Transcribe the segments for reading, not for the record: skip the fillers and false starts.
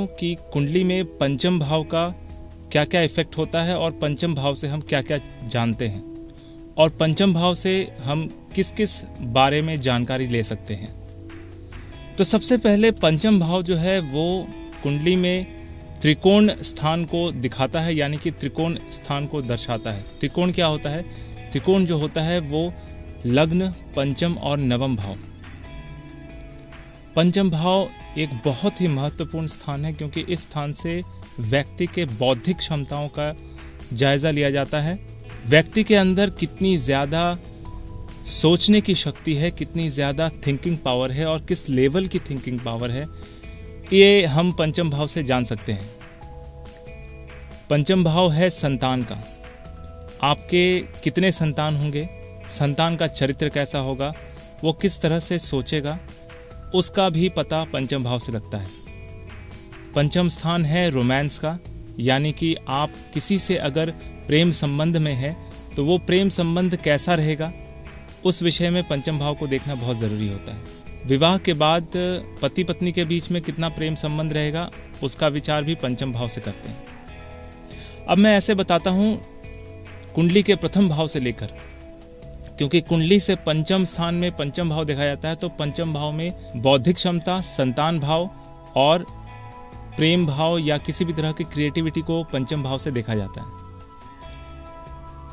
कि कुंडली में पंचम भाव का क्या क्या इफेक्ट होता है और पंचम भाव से हम क्या क्या जानते हैं और पंचम भाव से हम किस किस बारे में जानकारी ले सकते हैं। तो सबसे पहले पंचम भाव जो है वो कुंडली में त्रिकोण स्थान को दिखाता है, यानी कि त्रिकोण स्थान को दर्शाता है। त्रिकोण क्या होता है? त्रिकोण जो होता है वो लग्न, पंचम और नवम भाव। पंचम भाव एक बहुत ही महत्वपूर्ण स्थान है, क्योंकि इस स्थान से व्यक्ति के बौद्धिक क्षमताओं का जायजा लिया जाता है। व्यक्ति के अंदर कितनी ज्यादा सोचने की शक्ति है, कितनी ज्यादा थिंकिंग पावर है और किस लेवल की थिंकिंग पावर है, ये हम पंचम भाव से जान सकते हैं। पंचम भाव है संतान का। आपके कितने संतान होंगे, संतान का चरित्र कैसा होगा, वो किस तरह से सोचेगा, उसका भी पता पंचम भाव से लगता है। पंचम स्थान है रोमांस का, यानी कि आप किसी से अगर प्रेम संबंध में है तो वो प्रेम संबंध कैसा रहेगा, उस विषय में पंचम भाव को देखना बहुत जरूरी होता है। विवाह के बाद पति पत्नी के बीच में कितना प्रेम संबंध रहेगा, उसका विचार भी पंचम भाव से करते हैं। अब मैं ऐसे बताता हूं कुंडली के प्रथम भाव से लेकर, क्योंकि कुंडली से पंचम स्थान में पंचम भाव देखा जाता है, तो पंचम भाव में बौद्धिक क्षमता, संतान भाव और प्रेम भाव या किसी भी तरह की क्रिएटिविटी को पंचम भाव से देखा जाता है।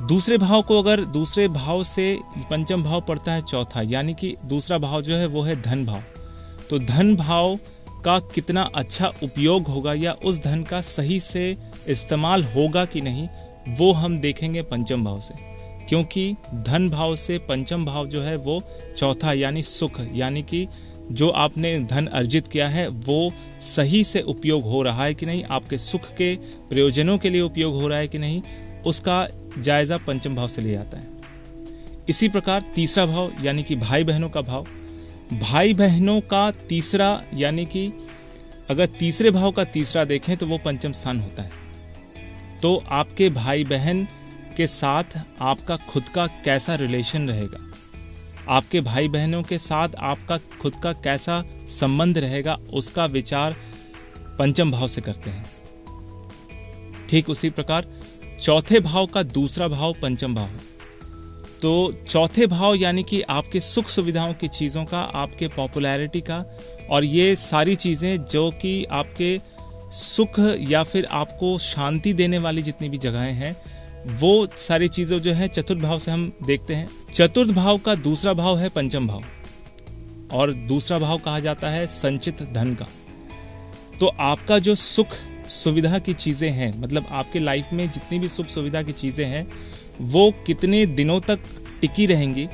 दूसरे भाव को अगर दूसरे भाव से पंचम भाव पड़ता है चौथा, यानी कि दूसरा भाव जो है वो है धन भाव। तो धन भाव का कितना अच्छा उपयोग होगा या उस धन का सही से इस्तेमाल होगा कि नहीं, वो हम देखेंगे पंचम भाव से, क्योंकि धन भाव से पंचम भाव जो है वो चौथा यानी सुख, यानी कि जो आपने धन अर्जित किया है वो सही से उपयोग हो रहा है कि नहीं, आपके सुख के प्रयोजनों के लिए उपयोग हो रहा है कि नहीं, उसका जायजा पंचम भाव से लिया जाता है। इसी प्रकार तीसरा भाव यानी कि भाई बहनों का भाव, भाई बहनों का तीसरा, यानी कि अगर तीसरे भाव का तीसरा देखें तो वो पंचम स्थान होता है। तो आपके भाई बहन के साथ आपका खुद का कैसा रिलेशन रहेगा, आपके भाई बहनों के साथ आपका खुद का कैसा संबंध रहेगा, उसका विचार पंचम भाव से करते हैं। ठीक उसी प्रकार चौथे भाव का दूसरा भाव पंचम भाव है। तो चौथे भाव यानी कि आपके सुख सुविधाओं की चीजों का, आपके पॉपुलैरिटी का, और ये सारी चीजें जो कि आपके सुख या फिर आपको शांति देने वाली जितनी भी जगहें हैं, वो सारी चीजें जो है चतुर्थ भाव से हम देखते हैं। चतुर्थ भाव का दूसरा भाव है पंचम भाव, और दूसरा भाव कहा जाता है संचित धन का। तो आपका जो सुख सुविधा की चीजें हैं, मतलब आपके लाइफ में जितनी भी सुख सुविधा की चीजें हैं, वो कितने दिनों तक टिकी रहेंगी,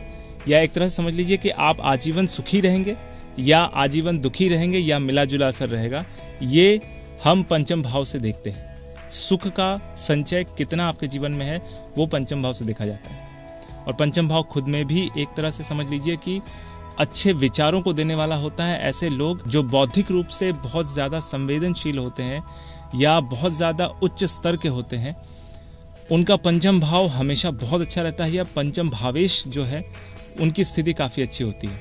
या एक तरह से समझ लीजिए कि आप आजीवन सुखी रहेंगे या आजीवन दुखी रहेंगे या मिला जुला असर रहेगा, ये हम पंचम भाव से देखते हैं। सुख का संचय कितना आपके जीवन में है, वो पंचम भाव से देखा जाता है। और पंचम भाव खुद में भी एक तरह से समझ लीजिए कि अच्छे विचारों को देने वाला होता है। ऐसे लोग जो बौद्धिक रूप से बहुत ज्यादा संवेदनशील होते हैं या बहुत ज्यादा उच्च स्तर के होते हैं, उनका पंचम भाव हमेशा बहुत अच्छा रहता है, या पंचम भावेश जो है उनकी स्थिति काफी अच्छी होती है।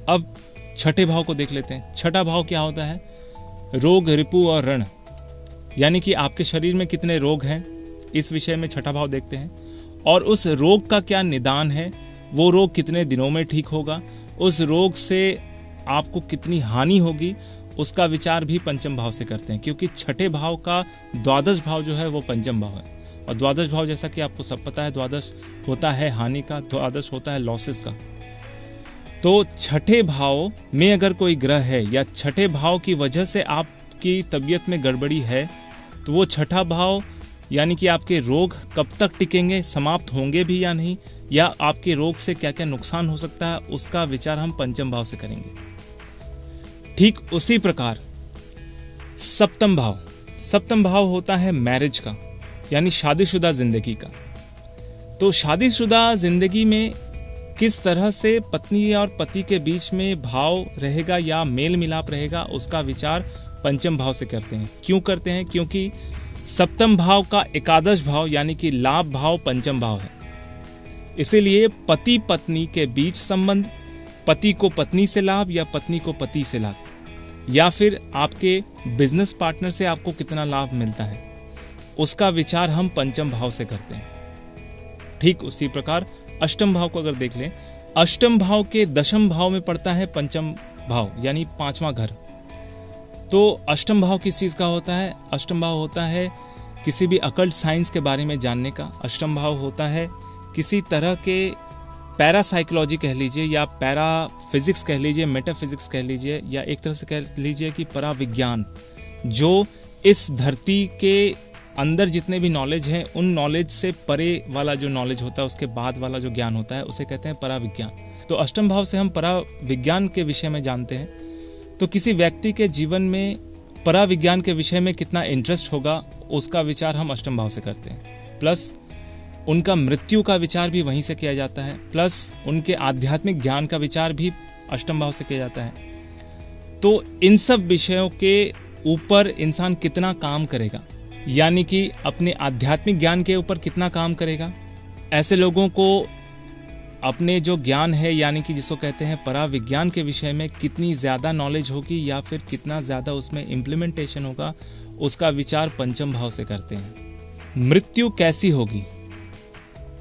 अब छठे भाव को देख लेते हैं। छठा भाव क्या होता है? रोग, रिपु और रण, यानी कि आपके शरीर में कितने रोग हैं, इस विषय में छठा भाव देखते हैं। और उस रोग का क्या निदान है, वो रोग कितने दिनों में ठीक होगा, उस रोग से आपको कितनी हानि होगी, उसका विचार भी पंचम भाव से करते हैं। क्योंकि छठे भाव का द्वादश भाव जो है वो पंचम भाव है, और द्वादश भाव जैसा कि आपको सब पता है, द्वादश होता है हानि का, द्वादश होता है लॉसेस का। तो छठे भाव में अगर कोई ग्रह है या छठे भाव की वजह से आपकी तबीयत में गड़बड़ी है, तो वो छठा भाव यानी कि आपके रोग कब तक टिकेंगे, समाप्त होंगे भी या नहीं, या आपके रोग से क्या क्या नुकसान हो सकता है, उसका विचार हम पंचम भाव से करेंगे। ठीक उसी प्रकार सप्तम भाव, सप्तम भाव होता है मैरिज का, यानी शादीशुदा जिंदगी का। तो शादीशुदा जिंदगी में किस तरह से पत्नी और पति के बीच में भाव रहेगा या मेल मिलाप रहेगा, उसका विचार पंचम भाव से करते हैं। क्यों करते हैं? क्योंकि सप्तम भाव का एकादश भाव यानी कि लाभ भाव पंचम भाव है। इसीलिए पति पत्नी के बीच संबंध, पति को पत्नी से लाभ या पत्नी को पति से लाभ, या फिर आपके बिजनेस पार्टनर से आपको कितना लाभ मिलता है, उसका विचार हम पंचम भाव से करते हैं। ठीक उसी प्रकार अष्टम भाव को अगर देख लें, अष्टम भाव के दशम भाव में पड़ता है पंचम भाव यानी पांचवां घर। तो अष्टम भाव किस चीज का होता है? अष्टम भाव होता है किसी भी अकल्ट साइंस के बारे में जानने का। अष्टम भाव होता है किसी तरह के पैरासाइकोलॉजी कह लीजिए या पैरा फिजिक्स कह लीजिए, मेटाफिजिक्स कह लीजिए, या एक तरह से कह लीजिए कि पराविज्ञान, जो इस धरती के अंदर जितने भी नॉलेज है उन नॉलेज से परे वाला जो नॉलेज होता है, उसके बाद वाला जो ज्ञान होता है, उसे कहते हैं पराविज्ञान। तो अष्टम भाव से हम पराविज्ञान के विषय में जानते हैं। तो किसी व्यक्ति के जीवन में पराविज्ञान के विषय में कितना इंटरेस्ट होगा, उसका विचार हम अष्टम भाव से करते हैं। प्लस उनका मृत्यु का विचार भी वहीं से किया जाता है, प्लस उनके आध्यात्मिक ज्ञान का विचार भी अष्टम भाव से किया जाता है। तो इन सब विषयों के ऊपर इंसान कितना काम करेगा, यानी कि अपने आध्यात्मिक ज्ञान के ऊपर कितना काम करेगा, ऐसे लोगों को अपने जो ज्ञान है यानी कि जिसको कहते हैं पराविज्ञान के विषय में कितनी ज्यादा नॉलेज होगी या फिर कितना ज्यादा उसमें इम्प्लीमेंटेशन होगा, उसका विचार पंचम भाव से करते हैं। मृत्यु कैसी होगी,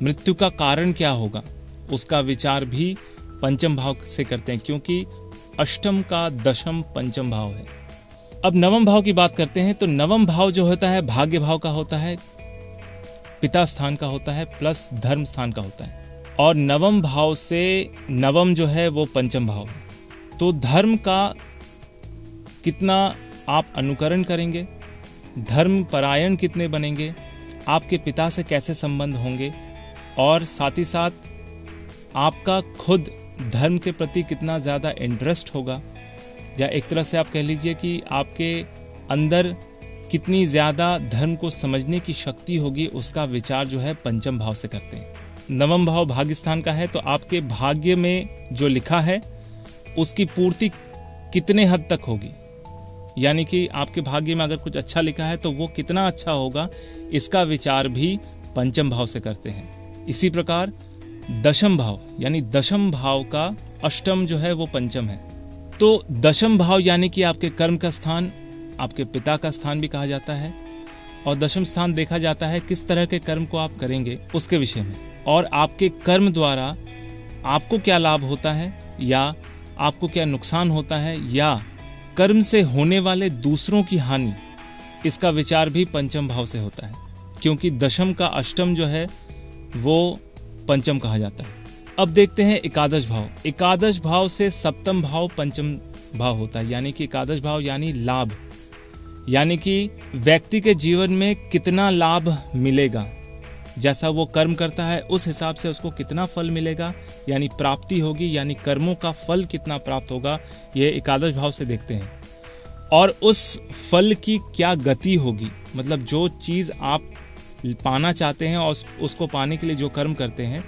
मृत्यु का कारण क्या होगा, उसका विचार भी पंचम भाव से करते हैं, क्योंकि अष्टम का दशम पंचम भाव है। अब नवम भाव की बात करते हैं। तो नवम भाव जो होता है भाग्य भाव का होता है, पिता स्थान का होता है, प्लस धर्म स्थान का होता है। और नवम भाव से नवम जो है वो पंचम भाव है। तो धर्म का कितना आप अनुकरण करेंगे, धर्म परायण कितने बनेंगे, आपके पिता से कैसे संबंध होंगे, और साथ ही साथ आपका खुद धर्म के प्रति कितना ज्यादा इंटरेस्ट होगा, या एक तरह से आप कह लीजिए कि आपके अंदर कितनी ज्यादा धर्म को समझने की शक्ति होगी, उसका विचार जो है पंचम भाव से करते हैं। नवम भाव भाग्य स्थान का है, तो आपके भाग्य में जो लिखा है उसकी पूर्ति कितने हद तक होगी, यानी कि आपके भाग्य में अगर कुछ अच्छा लिखा है तो वो कितना अच्छा होगा, इसका विचार भी पंचम भाव से करते हैं। इसी प्रकार दशम भाव यानी दशम भाव का अष्टम जो है वो पंचम है। तो दशम भाव यानी कि आपके कर्म का स्थान, आपके पिता का स्थान भी कहा जाता है। और दशम स्थान देखा जाता है किस तरह के कर्म को आप करेंगे उसके विषय में, और आपके कर्म द्वारा आपको क्या लाभ होता है या आपको क्या नुकसान होता है, या कर्म से होने वाले दूसरों की हानि, इसका विचार भी पंचम भाव से होता है, क्योंकि दशम का अष्टम जो है वो पंचम कहा जाता है। अब देखते हैं एकादश भाव। एकादश भाव से सप्तम भाव पंचम भाव होता है, यानी कि एकादश भाव यानी लाभ, यानी कि व्यक्ति के जीवन में कितना लाभ मिलेगा, जैसा वो कर्म करता है उस हिसाब से उसको कितना फल मिलेगा, यानी प्राप्ति होगी, यानी कर्मों का फल कितना प्राप्त होगा, ये एकादश भाव से देखते हैं। और उस फल की क्या गति होगी, मतलब जो चीज आप पाना चाहते हैं और उसको पाने के लिए जो कर्म करते हैं,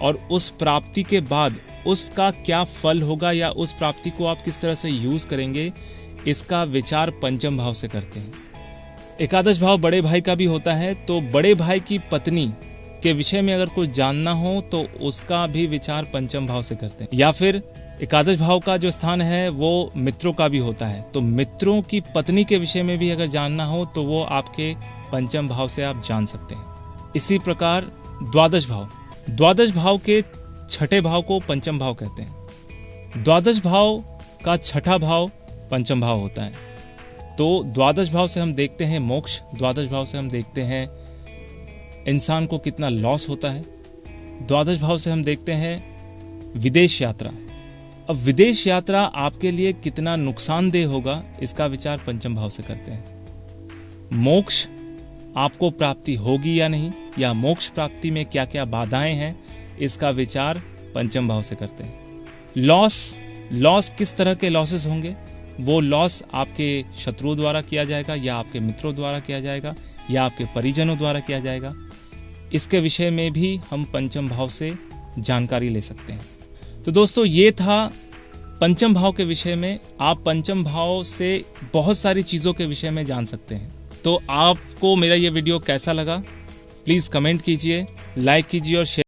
और उस प्राप्ति के बाद उसका क्या फल होगा या उस प्राप्ति को आप किस तरह से यूज करेंगे, इसका विचार पंचम भाव से करते हैं। एकादश भाव बड़े भाई का भी होता है, तो बड़े भाई की पत्नी के विषय में अगर कुछ जानना हो तो उसका भी विचार पंचम भाव से करते हैं। या फिर एकादश भाव का जो स्थान है वो मित्रों का भी होता है, तो मित्रों की पत्नी के विषय में भी अगर जानना हो तो वो आपके पंचम भाव से आप जान सकते हैं। इसी प्रकार द्वादश भाव, द्वादश भाव के छठे भाव को पंचम भाव कहते हैं। द्वादश भाव का छठा भाव पंचम भाव होता है। तो द्वादश भाव से हम देखते हैं मोक्ष, द्वादश भाव से हम देखते हैं इंसान को कितना लॉस होता है, द्वादश भाव से हम देखते हैं विदेश यात्रा। अब विदेश यात्रा आपके लिए कितना नुकसानदेह होगा, इसका विचार पंचम भाव से करते हैं। मोक्ष आपको प्राप्ति होगी या नहीं, या मोक्ष प्राप्ति में क्या क्या बाधाएं हैं, इसका विचार पंचम भाव से करते हैं। लॉस किस तरह के लॉसेस होंगे, वो लॉस आपके शत्रुओं द्वारा किया जाएगा या आपके मित्रों द्वारा किया जाएगा या आपके परिजनों द्वारा किया जाएगा, इसके विषय में भी हम पंचम भाव से जानकारी ले सकते हैं। तो दोस्तों ये था पंचम भाव के विषय में। आप पंचम भाव से बहुत सारी चीजों के विषय में जान सकते हैं। तो आपको मेरा ये वीडियो कैसा लगा, प्लीज कमेंट कीजिए, लाइक कीजिए और शेयर